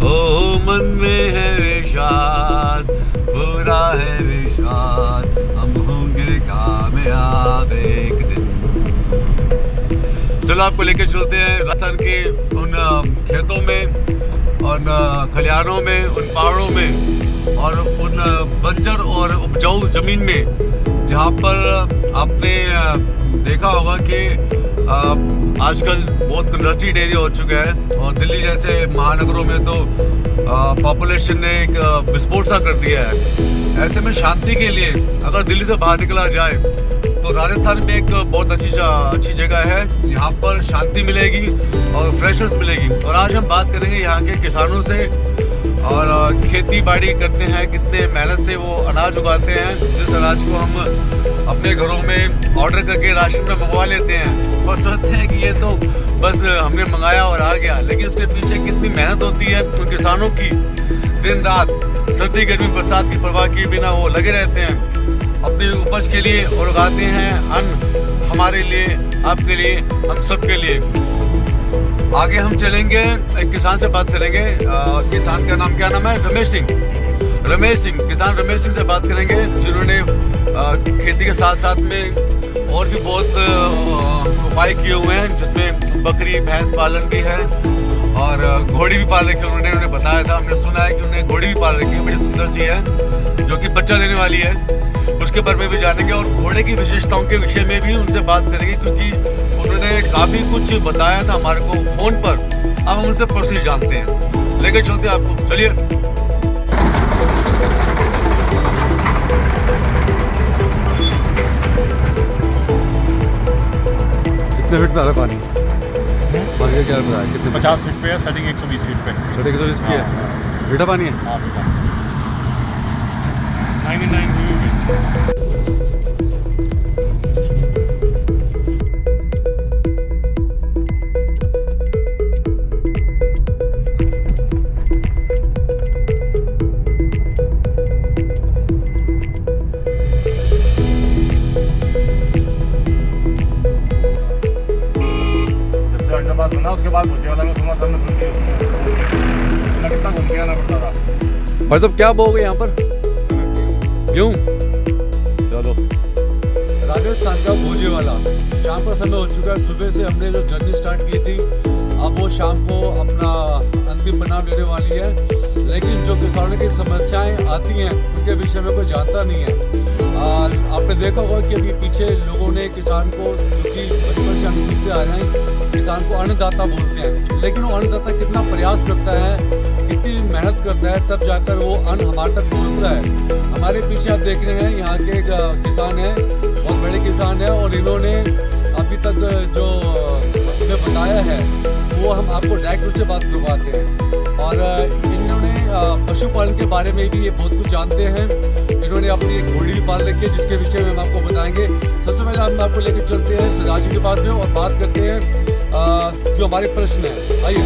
ओ मन में है विश्वास, पूरा है विश्वास, हम होंगे कामयाब एक दिन। चलो आपको लेकर चलते हैं राजस्थान के उन खेतों में, उन खलिहानों में, उन पहाड़ों में और उन बंजर और उपजाऊ ज़मीन में जहाँ पर आपने देखा होगा कि आजकल बहुत इंडस्ट्री एरिया हो चुका है और दिल्ली जैसे महानगरों में तो पॉपुलेशन ने एक विस्फोट सा कर दिया है। ऐसे में शांति के लिए अगर दिल्ली से बाहर निकला जाए तो राजस्थान में एक बहुत अच्छी जगह है, यहाँ पर शांति मिलेगी और फ्रेशनेस मिलेगी। और आज हम बात करेंगे यहाँ के किसानों से और खेती बाड़ी करते हैं, कितने मेहनत से वो अनाज उगाते हैं, जिस अनाज को हम अपने घरों में ऑर्डर करके राशन में मंगवा लेते हैं और सोचते हैं कि ये तो बस हमने मंगाया और आ गया, लेकिन उसके पीछे कितनी मेहनत होती है उन किसानों की। दिन रात सर्दी गर्मी बरसात की परवाह किए बिना वो लगे रहते हैं अपनी उपज के लिए और उगाते हैं अन्न हमारे लिए, आपके लिए, हम सब के लिए। आगे हम चलेंगे, एक किसान से बात करेंगे। किसान का नाम क्या नाम है? रमेश सिंह। किसान रमेश सिंह से बात करेंगे जिन्होंने खेती के साथ साथ में और भी बहुत उपाय किए हुए हैं, जिसमें बकरी भैंस पालन भी है और घोड़ी भी पाल रखी है। उन्होंने बताया था, हमने सुना है कि उन्हें घोड़ी भी पाल रखी है, बड़ी सुंदर सी है जो कि बच्चा देने वाली है। उसके बारे में भी जानेंगे और घोड़े की विशेषताओं के विषय में भी उनसे बात करेंगे, क्योंकि उन्होंने काफ़ी कुछ बताया था हमारे को फ़ोन पर। अब हम उनसे पर्सनली जानते हैं, लेकर चलते हैं आपको, चलिए। कितने फीट पे आ रहा पानी? पानी क्या रहा है? कितने? 50 फीट पे है, सेटिंग 120 फीट पे। सेटिंग 120 की है। मीठा पानी है? हाँ मीठा। 99 बना, उसके बाद भुजिया वाला में सुना सबने भूल गया कितना घूम के आना पड़ता था। भाई साहब क्या बोगे यहाँ पर? क्यों? चलो, राजस्थान का भोजे वाला शाम का समय हो चुका है। सुबह से हमने जो जर्नी स्टार्ट की थी, अब वो शाम को अपना अंतिम परिणाम लेने वाली है। लेकिन जो किसानों की समस्याएं आती हैं उनके विषय में कोई जानता नहीं है। आपने देखा होगा कि अभी पीछे लोगों ने किसान को, क्योंकि बचपन से हम सीखते आ रहे हैं, किसान को अन्नदाता बोलते हैं, लेकिन वो अन्नदाता कितना प्रयास करता है, कितनी मेहनत करता है, तब जाकर वो अन्न हमारे तक पहुँचता है। हमारे पीछे आप देख रहे हैं यहाँ के किसान हैं, बहुत बड़े किसान हैं और इन्होंने अभी तक जो हमें बताया है वो हम आपको डायरेक्ट रूप से बात करवाते हैं। और इन्होंने पशुपालन के बारे में भी ये बहुत कुछ जानते हैं। इन्होंने अपनी एक घोड़ी भी पाल रखी है, जिसके विषय में हम आपको बताएंगे। सबसे पहले हम आपको लेकर चलते हैं सिराज के पास में और बात करते हैं जो हमारे प्रश्न है। आइए,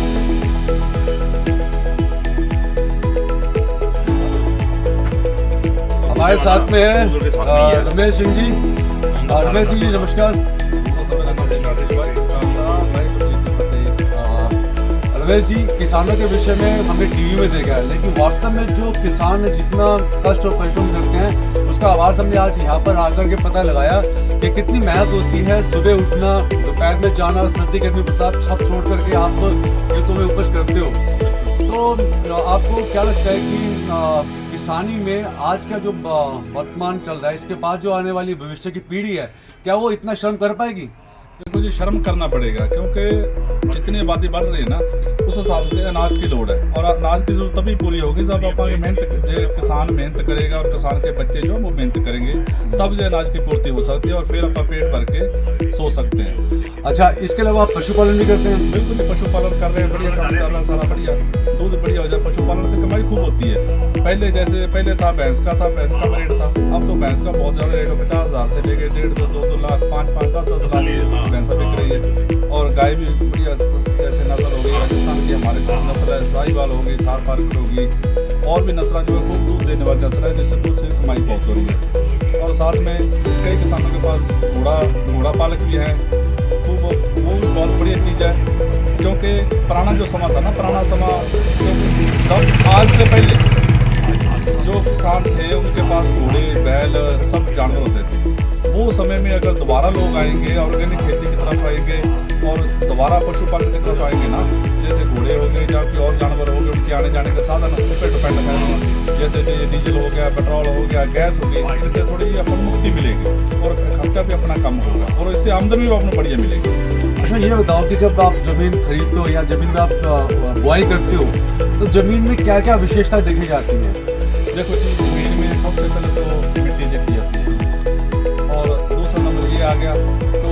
हमारे साथ में है रमेश सिंह जी। रमेश सिंह जी नमस्कार। रमेश जी, किसानों के विषय में हमने टीवी में देखा है, लेकिन वास्तव में जो किसान जितना कष्ट और परिश्रम करते हैं उसका आवाज़ हमने आज यहाँ पर आकर के पता लगाया कि कितनी मेहनत होती है। सुबह उठना, दोपहर में जाना, सर्दी गर्मी बरसात सब छोड़ करके आप खेतों में उपज करते हो। तो आपको क्या लगता है कि किसानी में आज का जो वर्तमान चल रहा है, इसके बाद जो आने वाली भविष्य की पीढ़ी है, क्या वो इतना श्रम कर पाएगी? देखो जी, शर्म करना पड़ेगा, क्योंकि जितनी आबादी बढ़ रही है ना, उस हिसाब से अनाज की लोड़ है और अनाज की जरूरत तभी पूरी होगी जब अपनी किसान मेहनत करेगा और किसान के बच्चे जो वो मेहनत करेंगे, तब जो अनाज की पूर्ति हो सकती है और फिर अपना पेट भर के सो सकते हैं। अच्छा, इसके अलावा आप पशुपालन भी करते हैं? बिल्कुल, पशुपालन कर रहे हैं, बढ़िया काम चल रहा है सारा, बढ़िया दूध बढ़िया हो जाए। पशुपालन से कमाई खूब होती है। पहले था भैंस का रेट था, अब तो भैंस का बहुत ज़्यादा रेट हो, 50,000 से लेके 1.5 2 लाख 5 10 लाख भैंसा बिक रही है। और गाय भी बढ़िया ऐसे नस्ल हो गई, राजस्थान की हमारे नस्ल है, साहिवाल होगी, थार पार्कर होगी, और भी नस्लें जो है खूब दूध देने वाली नस्ल है, जिससे दूध से कमाई बहुत हो रही है। और साथ में कई किसानों के पास घोड़ा पालक भी है, वो भी बहुत बढ़िया चीज़ है। क्योंकि पुराना जो समा था ना, पुराना समा तब आज से पहले जो किसान थे उनके पास घोड़े बैल सब जानवर होते थे। वो समय में अगर दोबारा लोग आएंगे ऑर्गेनिक खेती की तरफ आएंगे और दोबारा पशुपालन की तरफ आएंगे ना, जैसे घोड़े हो गए या कोई और जानवर हो गए, उनके आने जाने के साधन उन पर डिपेंड है, जैसे कि डीजल हो गया, पेट्रोल हो गया, गैस हो गई, इससे थोड़ी अपन मुक्ति मिलेगी और खर्चा भी अपना कम होगा और इससे आमदनी भी अपने बढ़िया मिलेगी। अच्छा ये बताओ कि जब आप जमीन खरीदते हो या जमीन में आप बुआई करते हो तो जमीन में क्या क्या विशेषता देखी जाती है? देखो जी, जमीन में सबसे पहले तो मिट्टी देखी जाती है और दूसरा नंबर ये आ गया तो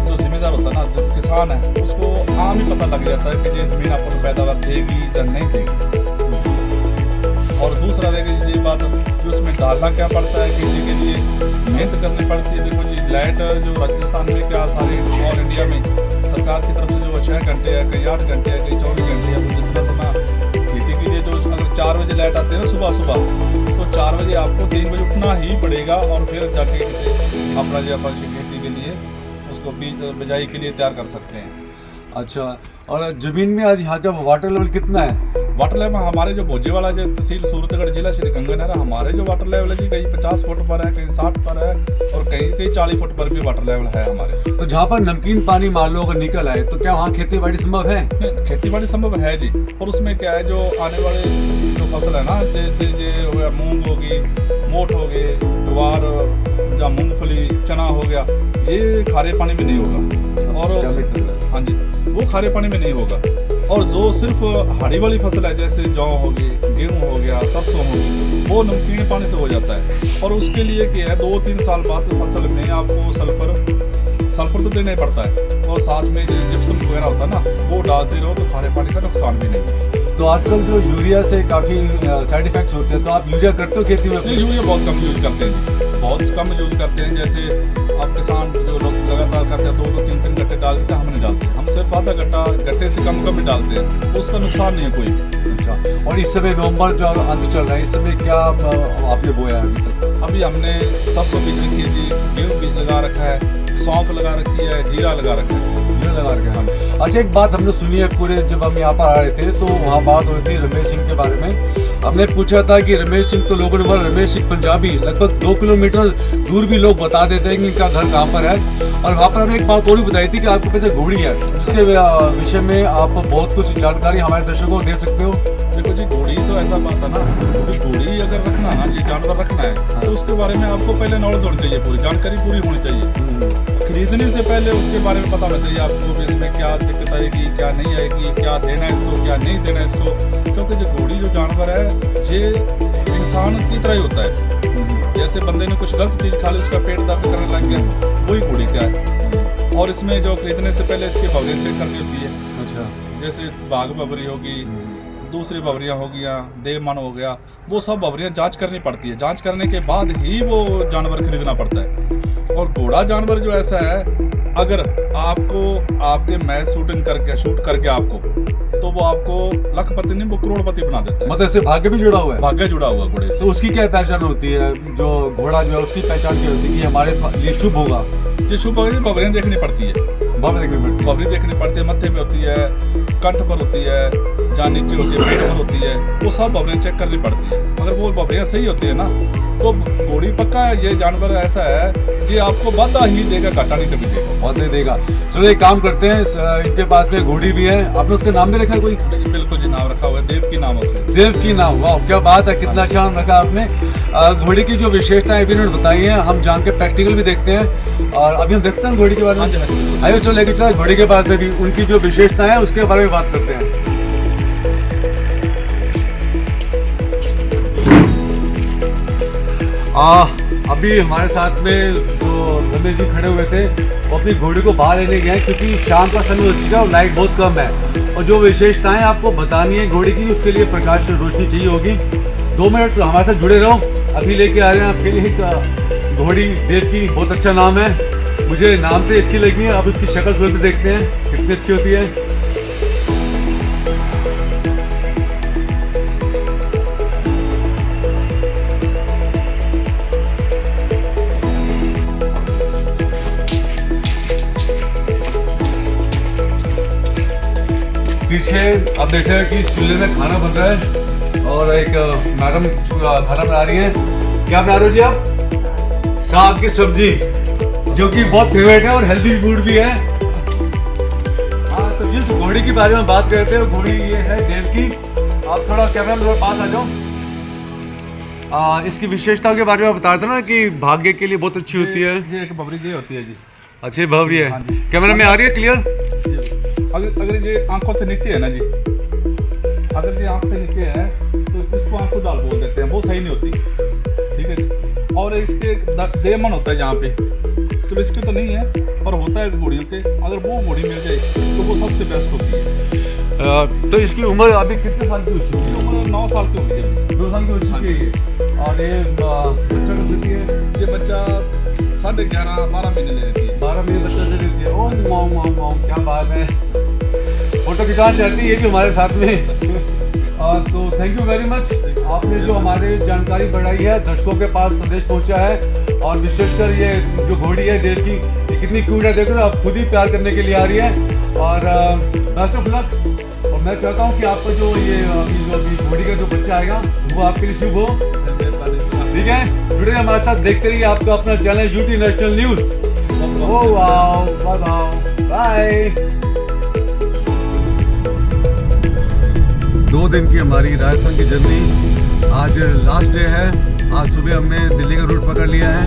जो जिम्मेदार होता है ना, जो किसान है उसको आम ही पता लग जाता है कि ये जमीन आपको पैदावार देगी या नहीं देगी। और दूसरा रहेगा ये बात कि उसमें डालना क्या पड़ता है, खेती के लिए मेहनत करनी पड़ती है। देखो जी, लाइट जो राजस्थान में क्या सारे ऑल इंडिया में सरकार की तरफ से जो 6 घंटे है, कहीं 8 घंटे है, कहीं 24 घंटे है, तो जितना समय खेती के लिए जो अगर 4 बजे लाइट आती है ना सुबह तो 4 बजे आपको 3 बजे उठना ही पड़ेगा और फिर जाके अपना जो अपन खेती के लिए उसको बीज बिजाई के लिए तैयार कर सकते हैं। अच्छा, और जमीन में आज यहाँ का वाटर लेवल कितना है? वाटर लेवल हमारे जो भोजेवाला जो तहसील सूरतगढ़ जिला श्री गंगानगर, हमारे जो वाटर लेवल है जी कहीं 50 फुट पर है, कहीं 60 पर है और कहीं 40 फुट पर भी वाटर लेवल है हमारे। तो जहाँ पर नमकीन पानी मान लो अगर निकल आए तो क्या वहाँ खेती बाड़ी संभव है? खेती बाड़ी संभव है जी, और उसमें क्या है जो आने वाले जो फसल है ना, जैसे ये हो गया मूंग होगी, मोठ हो गए, ग्वार या मूंगफली, चना हो गया, ये खारे पानी में नहीं होगा। और हाँ जी, वो खारे पानी में नहीं होगा। और जो सिर्फ हाड़ी वाली फसल है जैसे जौ होगी, गेहूँ हो गया, सरसों होगी, वो नमकीन पानी से हो जाता है। और उसके लिए क्या है 2-3 साल बाद फसल में आपको सल्फर तो देना ही पड़ता है और साथ में जो जिप्सम वगैरह होता है ना वो डालते रहो तो खारे पानी का नुकसान भी नहीं। तो आजकल जो यूरिया से काफ़ी साइड इफेक्ट्स होते हैं, तो आप यूरिया करते हो खेती में? यूरिया बहुत कम यूज करते हैं, बहुत कम यूज करते हैं। जैसे आप किसान जो लोग लगातार करते हैं 2-3 गट्टे डालते हैं, हम नहीं डालते, हम सिर्फ आधा गट्टे से कम ही डालते हैं, उसका नुकसान नहीं है कोई भी। अच्छा, और इस समय नवंबर जो अंत चल रहा है, इस समय क्या आपने बोया है अभी तक? अभी हमने सरसों बीज रखी है जी, गेहूँ बीज लगा रखा है, सौंफ लगा रखी है, जीरा लगा रखा है। लगा रखे हैं। अच्छा, एक बात हमने सुनी है पूरे जब हम यहाँ पर आ रहे थे तो वहाँ बात हो रही थी रमेश सिंह के बारे में। हमने पूछा था कि रमेश सिंह, तो लोगों ने बोला रमेश सिंह पंजाबी, लगभग 2 किलोमीटर दूर भी लोग बता देते हैं कि इनका घर कहाँ पर है। और वहाँ पर हमने एक बात और भी बताई थी कि आपके पास घोड़ी है, जिसके विषय में आप बहुत कुछ जानकारी हमारे दर्शकों को दे सकते हो। देखो जी, घोड़ी तो ऐसा बात है ना, घोड़ी अगर रखना ना, ये जानवर रखना है तो उसके बारे में आपको पहले नॉलेज होनी चाहिए, पूरी जानकारी पूरी होनी चाहिए। खरीदने से पहले उसके बारे में पता होना चाहिए आपको कि इसमें क्या दिक्कत आएगी, क्या नहीं आएगी, क्या देना है इसको, क्या नहीं देना है इसको। क्योंकि जो घोड़ी जो जानवर है ये इंसान की तरह ही होता है। जैसे बंदे ने कुछ गलत चीज़ खा ली, उसका पेट दर्द करने लग गया, वही घोड़ी क्या है। और इसमें जो खरीदने से पहले इसकी बवरियाँ चेक करनी होती है। अच्छा, जैसे बाघ बवरी होगी, दूसरी बवरियाँ हो गया, देवमन हो गया, वो सब बवरियाँ जांच करनी पड़ती है। जांच करने के बाद ही वो जानवर खरीदना पड़ता है। और घोड़ा जानवर जो ऐसा है, अगर आपको आपके मैच शूट करके आपको, तो वो आपको लखपति नहीं, वो करोड़पति बना देता है। मतलब इससे भाग्य भी जुड़ा हुआ है? भाग्य जुड़ा हुआ घोड़े से। तो उसकी क्या पहचान होती है? जो घोड़ा जो है उसकी पहचान क्या होती है कि हमारे लिए शुभ होगा? जो शुभ होगा, बवरियाँ देखनी पड़ती है, बवरी देखनी पड़ती है, मत्थे में होती है, कंठ पर होती है, जहाँ नीचे होती है, पेट पर होती है, वो सब बवरियाँ चेक करनी पड़ती है। अगर वो बवरियाँ सही होती है ना, तो घोड़ी पक्का ये जानवर ऐसा है कि आपको वादा ही देगा, घाटा नहीं कभी देगा, बहुत नहीं देगा। चलो एक काम करते हैं, इनके पास में घोड़ी भी है, आपने उसका नाम भी रखा है कोई? बिल्कुल जी, नाम रखा हुआ है, देव की नाम है उसका। देव की नाम, वाह क्या बात है, कितना अच्छा नाम रखा आपने। घोड़ी की जो विशेषताएं भी इन्होंने बताई हैं, हम जान के प्रैक्टिकल भी देखते हैं और अभी हम देखते हैं घोड़ी के बारे में। आइए चलो लेके चला घोड़ी के बारे में भी, उनकी जो विशेषताएं है उसके बारे में बात करते हैं। अभी हमारे साथ में जो रमेश जी खड़े हुए थे वो अपनी घोड़ी को बाहर लेने गए क्योंकि शाम का समय हो चुका है और लाइट बहुत कम है, और जो विशेषताएं आपको बतानी है घोड़ी की उसके लिए प्रकाश रोशनी चाहिए होगी। 2 मिनट हमारे साथ जुड़े रहो, अभी लेके आ रहे हैं आपके लिए एक घोड़ी। देव की बहुत अच्छा नाम है, मुझे नाम से अच्छी लगी है। अब इसकी शक्ल सूरत भी देखते हैं कितनी अच्छी होती है। पीछे अब देख रहे हैं कि चूल्हे में खाना बन रहा है और एक मैडम खाना बना रही है। क्या बना रहे हो जी आप? साग की सब्जी, जो कि बहुत फेवरेट है और हेल्दी फूड भी है। हाँ, तो जिस घोड़ी के बारे में बात करते हैं, घोड़ी ये है देव की। आप थोड़ा कैमरा में पास आ जाओ। इसकी विशेषताओं के बारे में बता रहे थे ना कि भाग्य के लिए बहुत अच्छी होती है। ये एक बबरी ये होती है जी। अच्छी भव्य है। हाँ जी। कैमरा में आ रही है क्लियर? अगर ये आंखों से नीचे है ना जी, अगर ये आंख से नीचे है तो इसको आंसू डाल बोल देते हैं, वो सही नहीं होती। ठीक है जी। और इसके देमन होता है यहाँ पे, तो इसके तो नहीं है पर होता है घोड़ियों के। अगर वो घोड़ी मिल जाए तो वो सबसे बेस्ट होती है। तो इसकी उम्र अभी कितने साल की हो चुकी है? उम्र 9 साल की हो गई है। 2 साल की हो चुकी है ये। और ये बच्चा कब देती है? ये बच्चा 11.5-12 महीने ले लेती है। 12 महीने बच्चा से देती है। ओह वाओ, क्या बात है। फोटो खिंचाना चाहती है ये भी हमारे साथ में। तो थैंक यू वेरी मच, आपने जो हमारे जानकारी बढ़ाई है, दर्शकों के पास संदेश पहुंचा है। और विशेषकर ये जो घोड़ी है देव की, ये कितनी क्यूट है, देखो ना, आप खुद ही प्यार करने के लिए आ रही है। और बेस्ट ऑफ लक। और मैं चाहता हूँ कि आपका जो ये अभी घोड़ी का जो बच्चा आएगा वो आपके लिए शुभ हो। ठीक है, जुड़े हमारे साथ, देखते रहिए आपका अपना channel UT National News. Oh wow, bye. 2 दिन की हमारी राजस्थान की जर्नी आज लास्ट डे है। आज सुबह हमने दिल्ली का रूट पकड़ लिया है,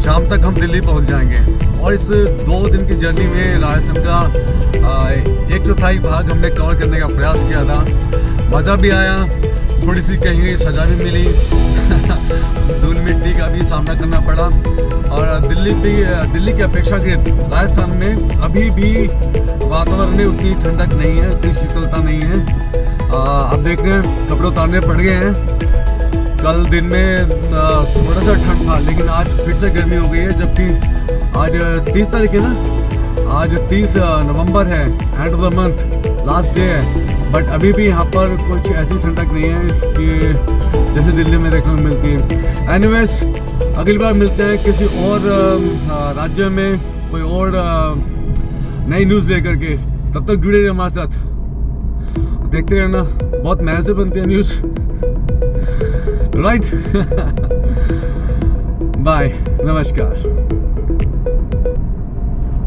शाम तक हम दिल्ली पहुंच जाएंगे। और इस 2 दिन की जर्नी में राजस्थान का 1/4 भाग हमने कवर करने का प्रयास किया था। मज़ा भी आया, थोड़ी सी कहीं सजा भी मिली। धूल मिट्टी का भी सामना करना पड़ा। और दिल्ली की अपेक्षा के राजस्थान में अभी भी वातावरण में उतनी ठंडक नहीं है, उतनी शीतलता नहीं है। अब देख रहे हैं कपड़े उतारने पड़ गए हैं। कल दिन में थोड़ा सा ठंड था, लेकिन आज फिर से गर्मी हो गई है। जबकि आज 30 तारीख है ना, आज 30 नवंबर है, end of the month, last day है। बट अभी भी यहाँ पर कुछ ऐसी ठंडक नहीं है कि जैसे दिल्ली में देखने को मिलती है। एनीवेज, अगली बार मिलते हैं किसी और राज्य में कोई और नई न्यूज़ लेकर के। तब तक जुड़े रहिए हमारे साथ, देखते रहना, बहुत मेहनत से बनती है न्यूज़। राइट। बाय, नमस्कार।